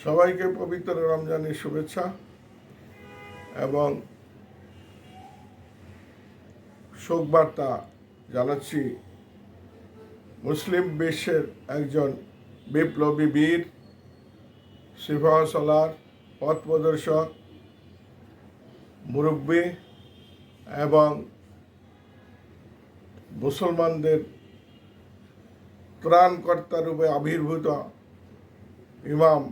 সবাইকে পবিত্র রমজানের শুভেচ্ছা এবং শোকবার্তা জানাচ্ছি মুসলিম বিশ্বের একজন বিপ্লবী বীর, সিপাহ সালার, পথ প্রদর্শক, মুরব্বী এবং মুসলমানদের ত্রাণকর্তা রূপে আবির্ভূত ইমাম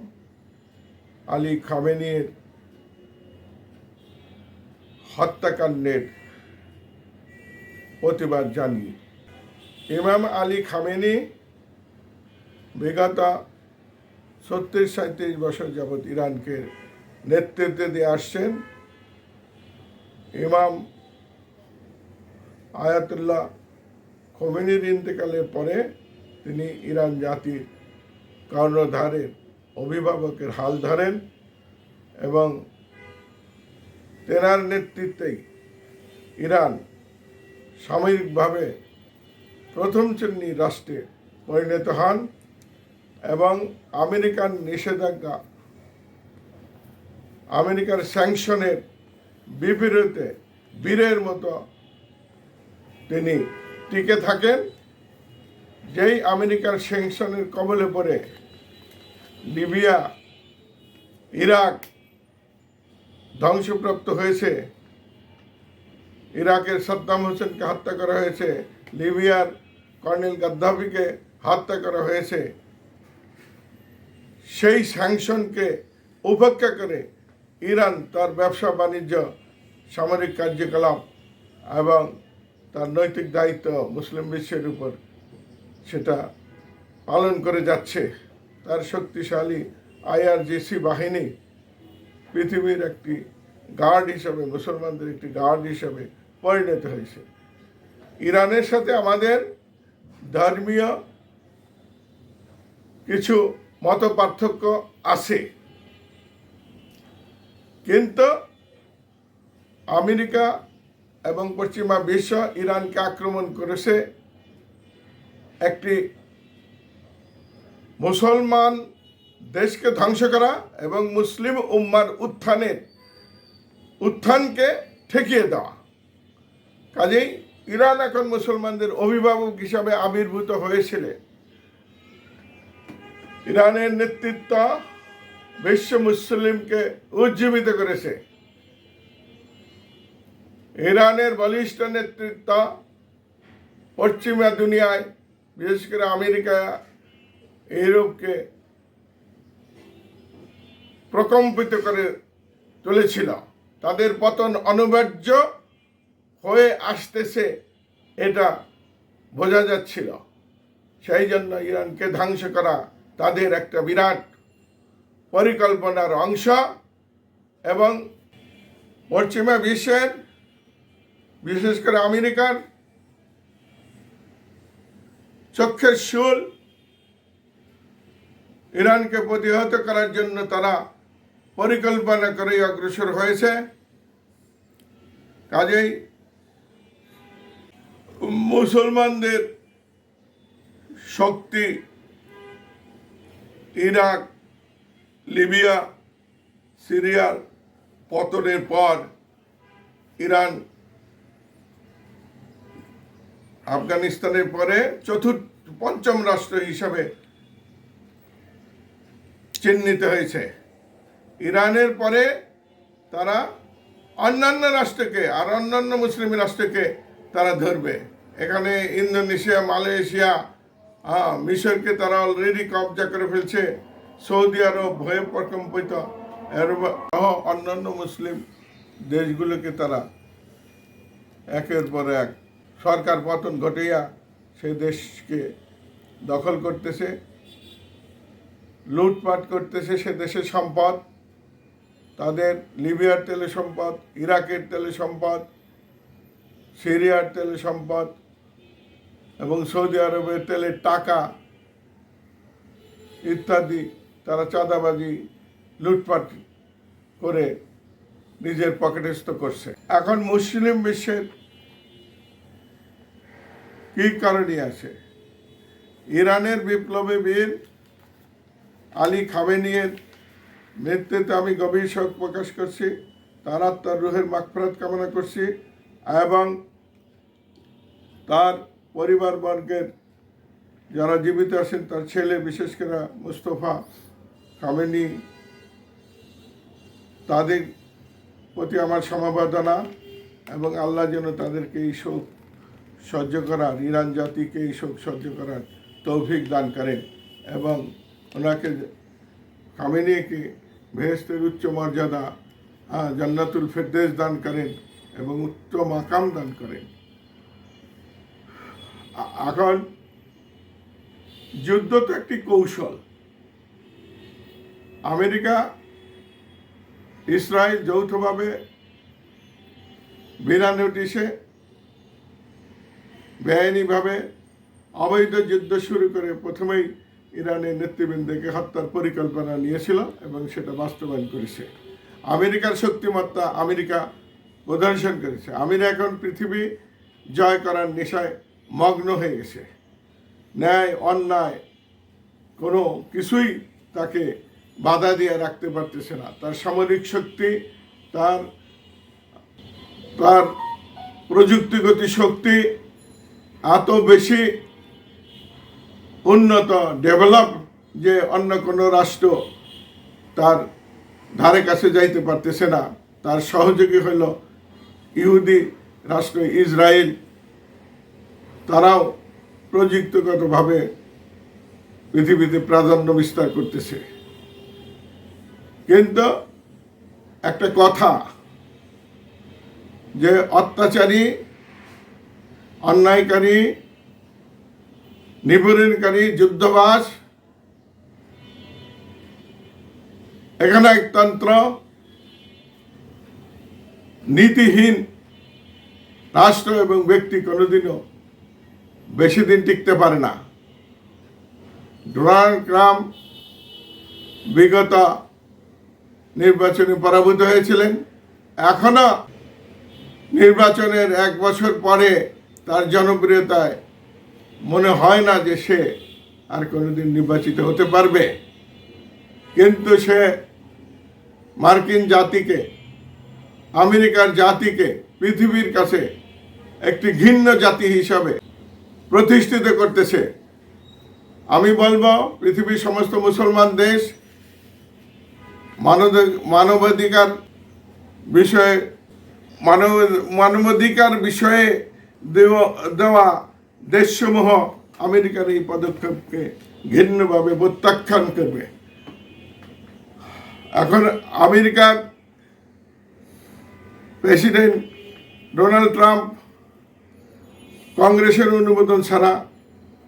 আলী খামেনির হত্যাকাণ্ডের প্রতিবাদ জানিয়ে ইমাম আলী খামেনি বিগত ৩৬-৩৭ বছর যাবৎ ইরানকে নেতৃত্ব দিয়ে আসছেন। ইমাম আয়াতুল্লাহ খোমেনির ইন্তেকালের পরে তিনি ইরান জাতির কর্ণধারের অভিভাবকের হাল ধরেন এবং তেনার নেতৃত্বেই ইরান সাময়িকভাবে প্রথম শ্রেণীর রাষ্ট্রে পরিণত হন এবং আমেরিকার নিষেধাজ্ঞা, আমেরিকার স্যাংশনের বিপরীতে বীরের মতো তিনি টিকে থাকেন। যেই আমেরিকার স্যাংশনের কবলে পড়ে লিবিয়া, ইরাক ধ্বংসপ্রাপ্ত হয়েছে, ইরাকের সাদ্দাম হোসেনকে হত্যা করা হয়েছে, লিবিয়ার কর্নেল গাদ্দাফিকে হত্যা করা হয়েছে, সেই স্যাংশনকে উপেক্ষা করে ইরান তার ব্যবসা বাণিজ্য, সামরিক কার্যকলাপ এবং তার নৈতিক দায়িত্ব মুসলিম বিশ্বের উপর সেটা পালন করে যাচ্ছে। তার শক্তিশালী আইআরজিসি বাহিনী পৃথিবীর একটি গার্ড হিসাবে, মুসলমানদের একটি গার্ড হিসাবে পরিণত হয়েছে। ইরানের সাথে আমাদের ধর্মীয় কিছু মত পার্থক্য আছে, কিন্তু আমেরিকা এবং পশ্চিমা বিশ্ব ইরানকে আক্রমণ করেছে একটি মুসলমান দেশকে ধ্বংস করা এবং মুসলিম উম্মার উত্থানকে ঠেকিয়ে দেওয়া। কাজেই ইরান এখন মুসলমানদের অভিভাবক হিসাবে আবির্ভূত হয়েছিল। ইরানের নেতৃত্ব বিশ্ব মুসলিমকে উজ্জীবিত করেছে। ইরানের বলিষ্ঠ নেতৃত্ব পশ্চিমা দুনিয়ায়, বিশেষ করে আমেরিকা, ইউরোপকে প্রকম্পিত করে তুলেছিল। তাদের পতন অনিবার্য হয়ে আসতেছে, এটা বোঝা যাচ্ছিল। সেই জন্য ইরানকে ধ্বংস করা তাদের একটা বিরাট পরিকল্পনার অংশ এবং পশ্চিমা বিশ্বের, বিশেষ করে আমেরিকার চক্ষের শূল ইরানকে প্রতিহত করার জন্য তারা পরিকল্পনা করে অগ্রসর হয়েছে। কাজেই মুসলমানদের শক্তি ইরাক, লিবিয়া, সিরিয়ার পতনের পর ইরান আফগানিস্তানের পরে পঞ্চম রাষ্ট্র হিসাবে চিহ্নিত হয়েছে। ইরানের পরে তারা অন্যান্য রাষ্ট্রকে আর অন্যান্য মুসলিম রাষ্ট্রকে তারা ধরবে। এখানে ইন্দোনেশিয়া, মালয়েশিয়া, মিশরকে তারা অলরেডি কবজা করে ফেলছে। সৌদি আরব ভয়ে প্রকম্পিত, অন্যান্য মুসলিম দেশগুলোকে তারা একের পর এক সরকার পতন ঘটিয়া সেই দেশকে দখল করতেছে, লুটপাট করতেছে সে দেশের সম্পদ। তাদের লিবিয়ার তেলে সম্পদ, ইরাকের তেলে সম্পদ, সিরিয়ার তেলে সম্পদ এবং সৌদি আরবের তেলের টাকা ইত্যাদি তারা চাঁদাবাজি, লুটপাট করে নিজের পকেটস্থ করছে। এখন মুসলিম বিশ্বের কি কারণই আছে? ইরানের বিপ্লবী বীর আলী খামেনির মৃত্যুতে আমি গভীর শোক প্রকাশ করছি। তার আত্মার রুহের মাগফিরাত কামনা করছি এবং তার পরিবারবর্গের যারা জীবিত আছেন, তার ছেলে বিশেষ করে মুস্তফা খামেনি, তাদের প্রতি আমার সমবেদনা এবং আল্লাহ যেন তাদেরকে এই শোক সহ্য করার, ইরান জাতিকে এই শোক সহ্য করার তৌফিক দান করেন এবং ওনাকে খামেনিকে বেহেশতের উচ্চ মর্যাদা, জান্নাতুল ফেরদৌস দান করেন এবং উচ্চ মাকাম দান করেন। এখন যুদ্ধ তো একটি কৌশল। আমেরিকা ইসরায়েল যৌথভাবে বিনা নোটিশে বেআইনিভাবে অবৈধ যুদ্ধ শুরু করে প্রথমেই ইরানের নেতৃবৃন্দকে হত্যার পরিকল্পনা নিয়েছিল এবং সেটা বাস্তবায়ন করেছে। আমেরিকার শক্তিমত্তা আমেরিকা প্রদর্শন করেছে। আমেরিকা এখন পৃথিবী জয় করার নেশায় মগ্ন হয়ে গেছে। ন্যায় অন্যায় কোনো কিছুই তাকে বাধা দিয়ে রাখতে পারতেছে না। তার সামরিক শক্তি, তার প্রযুক্তিগত শক্তি এত বেশি উন্নত, ডেভেলপ, যে অন্য কোনো রাষ্ট্র তার ধারে কাছে যাইতে পারতেছে না। তার সহযোগী হইল ইহুদি রাষ্ট্র ইসরায়েল। তারাও প্রযুক্তিগতভাবে পৃথিবীতে প্রাধান্য বিস্তার করতেছে। কিন্তু একটা কথা, যে অত্যাচারী, অন্যায়কারী, নিপীড়নকারী, যুদ্ধবাজ, এখানে একতন্ত্র, নীতিহীন রাষ্ট্র এবং ব্যক্তি কোনোদিনও বেশি দিন টিকতে পারে না। ডোনাল্ড ট্রাম্প বিগত নির্বাচনে পরাভূত হয়েছিলেন। এখনো নির্বাচনের 1 বছর পরে তার জনপ্রিয়তায় মনে হয় না যে সে আর কোনোদিন নির্বাচিত হতে পারবে। কিন্তু সে মার্কিন জাতিকে, আমেরিকার জাতিকে পৃথিবীর কাছে একটি ঘৃণ্য জাতি হিসাবে প্রতিষ্ঠিত করতেছে। আমি বলবো পৃথিবীর সমস্ত মুসলমান দেশ মানবাধিকার বিষয়ে দেওয়া দেশসমূহ আমেরিকার এই পদক্ষেপকে ঘৃণ্যভাবে প্রত্যাখ্যান করবে। এখন আমেরিকার প্রেসিডেন্ট ডোনাল্ড ট্রাম্প কংগ্রেসের অনুমোদন ছাড়া,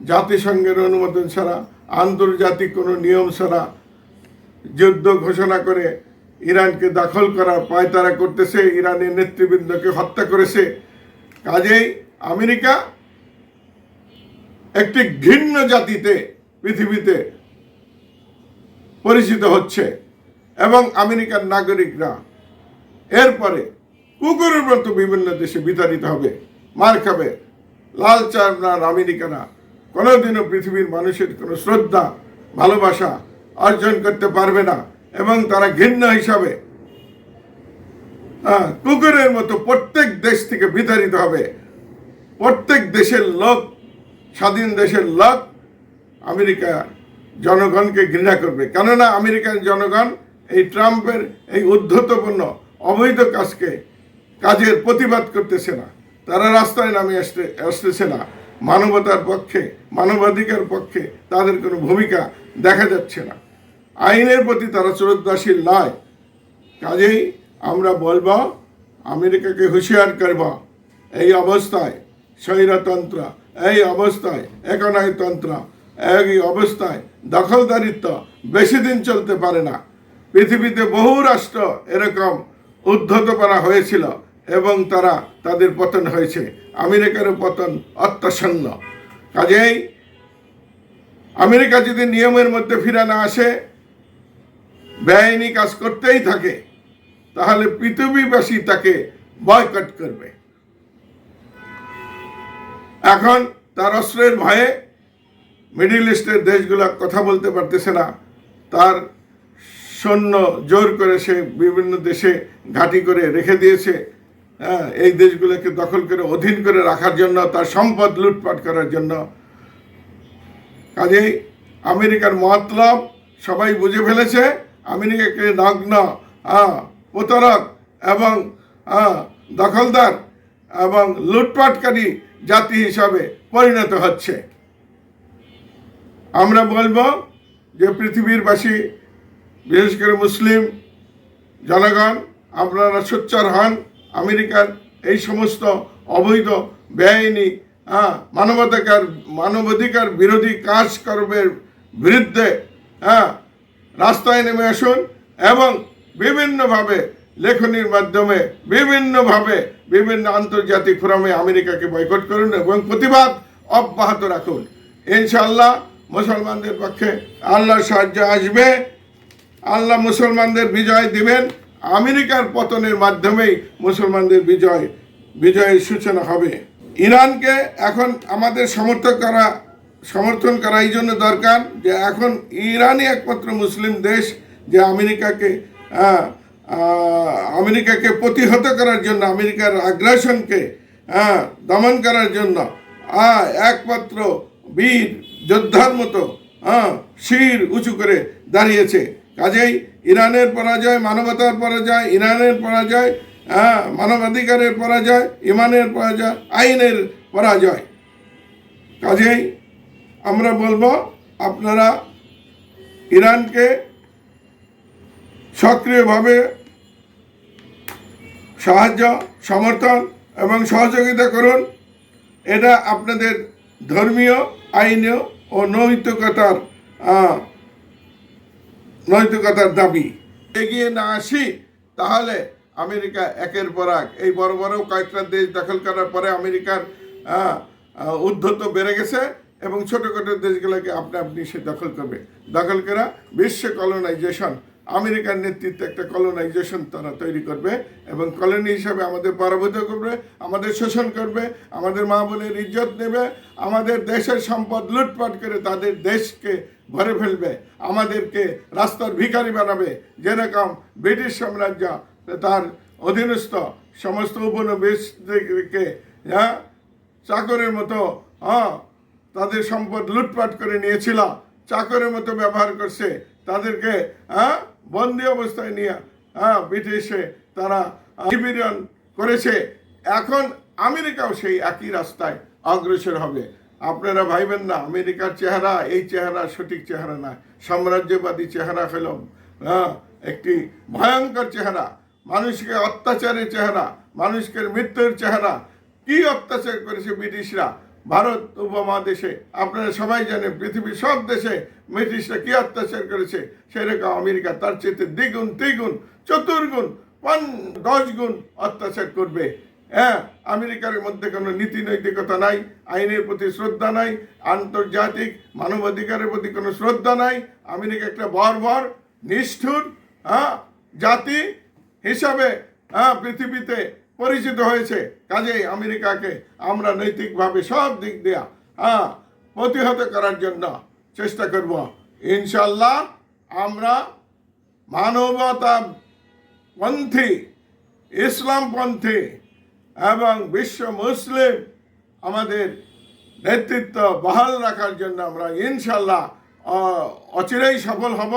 জাতিসংঘের অনুমোদন ছাড়া, আন্তর্জাতিক কোনো নিয়ম ছাড়া যুদ্ধ ঘোষণা করে ইরানকে দখল করার পায়তারা করতেছে, ইরানের নেতৃবৃন্দকে হত্যা করেছে। কাজেই আমেরিকা একটি ঘৃণ্য জাতিতে পৃথিবীতে পরিচিত হচ্ছে এবং আমেরিকার নাগরিকরা এরপরে কুকুরের মতো বিভিন্ন দেশে বিতাড়িত হবে, মার খাবে। লাল চামড়ার আমেরিকারা কোনোদিনও পৃথিবীর মানুষের কোনো শ্রদ্ধা, ভালোবাসা অর্জন করতে পারবে না এবং তারা ঘৃণ্য হিসাবে কুকুরের মতো প্রত্যেক দেশ থেকে বিতাড়িত হবে। প্রত্যেক দেশের লোক, স্বাধীন দেশের লোক আমেরিকা জনগণকে ঘৃণা করবে। কেননা আমেরিকার জনগণ এই ট্রাম্পের এই উদ্ধতপূর্ণ অবৈধ কাজের প্রতিবাদ করতেছে না। তারা রাস্তায় নামে আসতেছে না। মানবতার পক্ষে, মানবাধিকার পক্ষে তাদের কোনো ভূমিকা দেখা যাচ্ছে না। আইনের প্রতি তারা শ্রদ্ধাশীল নয়। কাজেই আমরা বলবো, আমেরিকাকে হুঁশিয়ার করব, এই অবস্থায় স্বৈরতন্ত্র, এই অবস্থায় একনায়তন্ত্র, এই অবস্থায় দখলদারিত্ব বেশি দিন চলতে পারে না। পৃথিবীতে বহু রাষ্ট্র এরকম উদ্ধত করা হয়েছিল এবং তাদের পতন হয়েছে। আমেরিকারও পতন অত্যাসন্ন। কাজেই আমেরিকা যদি নিয়মের মধ্যে ফিরে না আসে, বেআইনি কাজ করতেই থাকে, তাহলে পৃথিবীবাসী তাকে বয়কট করবে। এখন তার অস্ত্রের ভয়ে মিডল ইস্টের দেশগুলো কথা বলতে পারতেছে না। তার সৈন্য জোর করে সে বিভিন্ন দেশে ঘাঁটি করে রেখে দিয়েছে, হ্যাঁ, এই দেশগুলোকে দখল করে অধীন করে রাখার জন্য, তার সম্পদ লুটপাট করার জন্য। কাজেই আমেরিকার মতলব সবাই বুঝে ফেলেছে, আমেরিকাকে নগ্ন প্রতারক এবং দখলদার এবং লুটপাটকারী জাতি হিসাবে পরিণত হচ্ছে। আমরা বলবো যে পৃথিবীরবাসী, বিশেষ করে মুসলিম জনগণ, আপনারা সোচ্চার হন। আমেরিকার এই সমস্ত অবৈধ বেআইনি মানবাধিকার বিরোধী কাজকর্মের বিরুদ্ধে রাস্তায় নেমে আসুন এবং বিভিন্নভাবে লেখনীর মাধ্যমে বিভিন্ন আন্তর্জাতিক ফোরামে আমেরিকাকে বয়কট করুন এবং প্রতিবাদ অব্যাহত রাখুন। ইনশাআল্লাহ মুসলমানদের পক্ষে আল্লাহর সাহায্য আসবে, আল্লাহ মুসলমানদের বিজয় দিবেন। আমেরিকার পতনের মাধ্যমেই মুসলমানদের বিজয়ের সূচনা হবে। ইরানকে এখন আমাদের সমর্থন করা এই জন্য দরকার যে এখন ইরানই একমাত্র মুসলিম দেশ যে আমেরিকাকে প্রতিহত করার জন্য, আমেরিকার আগ্রাসনকে দমন করার জন্য একমাত্র বীর যোদ্ধার মতো শির উঁচু করে দাঁড়িয়েছে। কাজেই ইরানের পরাজয় মানবতার পরাজয়, ইরানের পরাজয় মানবাধিকারের পরাজয়, ইমানের পরাজয়, আইনের পরাজয়। কাজেই আমরা বলবো আপনারা ইরানকে সক্রিয়ভাবে সাহায্য, সমর্থন এবং সহযোগিতা করুন। এটা আপনাদের ধর্মীয়, আইনীয় ও নৈতিকতার দাবি। এগিয়ে না আসি তাহলে আমেরিকা একের পর এক এই বড় বড় কয়েকটা দেশ দখল করার পরে আমেরিকার উদ্ধত বেড়ে গেছে এবং ছোটোখাটো দেশগুলোকে আপনি সে দখল করবে। দখল করা বিশ্ব কলোনাইজেশন, আমেরিকার নেতৃত্বে একটা কলোনাইজেশন তারা তৈরি করবে এবং কলোনি হিসাবে আমাদের পরাভূত করবে, আমাদের শোষণ করবে, আমাদের মা বোনের ইজ্জত নেবে, আমাদের দেশের সম্পদ লুটপাট করে তাদের দেশকে ভরে ফেলবে, আমাদেরকে রাস্তার ভিখারি বানাবে। যেরকম ব্রিটিশ সাম্রাজ্য তার অধীনস্থ সমস্ত উপনিবেশকে চাকরের মতো তাদের সম্পদ লুটপাট করে নিয়েছিল, চাকরের মতো ব্যবহার করছে, তাদেরকে বন্দি অবস্থায় নিয়ে ব্রিটিশে তারা নিপীড়ন করেছে। এখন আমেরিকাও সেই একই রাস্তায় অগ্রসর হবে। আপনারা ভাইবেন না আমেরিকার চেহারা এই চেহারা সঠিক চেহারা না, সাম্রাজ্যবাদী চেহারা হল একটি ভয়ঙ্কর চেহারা, মানুষকে অত্যাচারের চেহারা, মানুষকে মৃত্যুর চেহারা। কি অত্যাচার করেছে ব্রিটিশরা ভারত উপমহাদেশে, আপনারা সবাই জানেন। পৃথিবীর সব দেশে ব্রিটিশরা কি অত্যাচার করেছে, সেরকম আমেরিকা তার চেয়ে দ্বিগুণ, তিগুণ, চতুর্গুণ, 10 গুণ অত্যাচার করবে। আমেরিকার মধ্যে কোনো নীতি নৈতিকতা নাই, আইনের প্রতি শ্রদ্ধা নাই, আন্তর্জাতিক মানবাধিকারের প্রতি কোনো শ্রদ্ধা নাই। আমেরিকা একটা বর্বর নিষ্ঠুর জাতি হিসাবে পৃথিবীতে পরিচিত হয়েছে। কাজেই আমেরিকাকে আমরা নৈতিকভাবে সব দিক দিয়া প্রতিহত করার জন্য চেষ্টা করব। ইনশাল্লাহ আমরা মানবতাপন্থী, ইসলামপন্থী এবং বিশ্ব মুসলিম আমাদের নেতৃত্ব বহাল রাখার জন্য আমরা ইনশাল্লাহ অচিরেই সফল হব।